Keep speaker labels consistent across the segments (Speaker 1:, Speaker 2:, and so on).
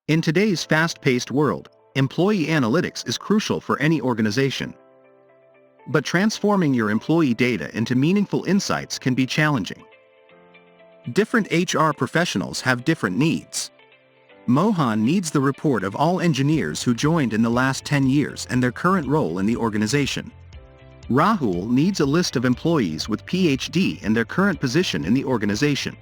Speaker 1: In today's fast-paced world, employee analytics is crucial for any organization. But transforming your employee data into meaningful insights can be challenging. Different HR professionals have different needs. Mohan needs the report of all engineers who joined in the last 10 years and their current role in the organization. Rahul needs a list of employees with PhD and their current position in the organization.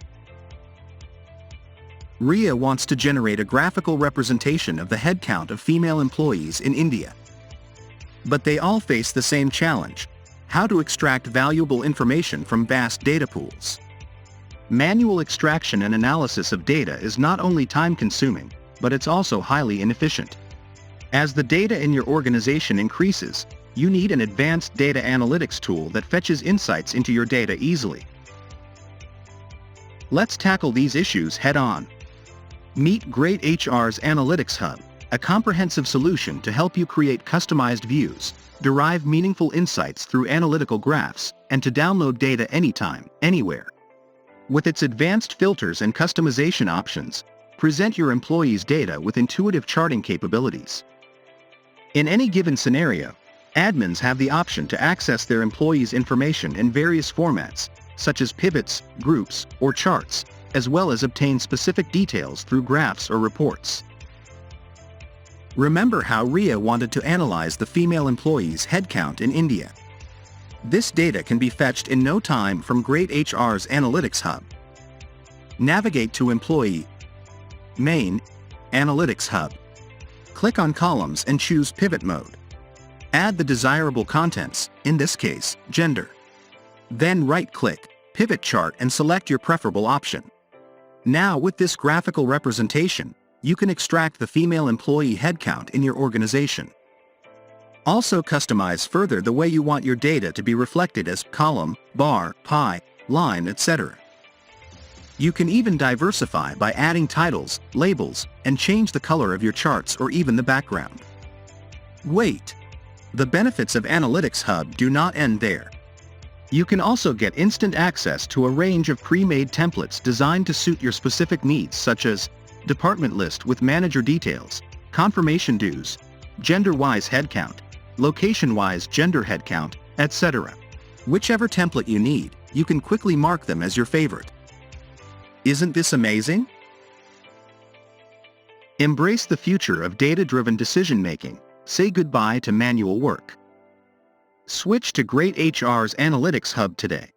Speaker 1: Ria wants to generate a graphical representation of the headcount of female employees in India. But they all face the same challenge: how to extract valuable information from vast data pools. Manual extraction and analysis of data is not only time-consuming, but it's also highly inefficient. As the data in your organization increases, you need an advanced data analytics tool that fetches insights into your data easily. Let's tackle these issues head-on. Meet greytHR's Analytics Hub, a comprehensive solution to help you create customized views, derive meaningful insights through analytical graphs, and to download data anytime, anywhere. With its advanced filters and customization options, present your employees' data with intuitive charting capabilities. In any given scenario, admins have the option to access their employees' information in various formats, such as pivots, groups, or charts, as well as obtain specific details through graphs or reports. Remember how Ria wanted to analyze the female employees' headcount in India. This data can be fetched in no time from greytHR's Analytics Hub. Navigate to Employee, Main, Analytics Hub. Click on Columns and choose Pivot Mode. Add the desirable contents, in this case, gender. Then right-click, Pivot Chart and select your preferable option. Now with this graphical representation, you can extract the female employee headcount in your organization. Also customize further the way you want your data to be reflected as column, bar, pie, line, etc. You can even diversify by adding titles, labels, and change the color of your charts or even the background. Wait! The benefits of Analytics Hub do not end there. You can also get instant access to a range of pre-made templates designed to suit your specific needs, such as department list with manager details, confirmation dues, gender-wise headcount, location-wise gender headcount, etc. Whichever template you need, you can quickly mark them as your favorite. Isn't this amazing? Embrace the future of data-driven decision-making. Say goodbye to manual work. Switch to greytHR's Analytics Hub today.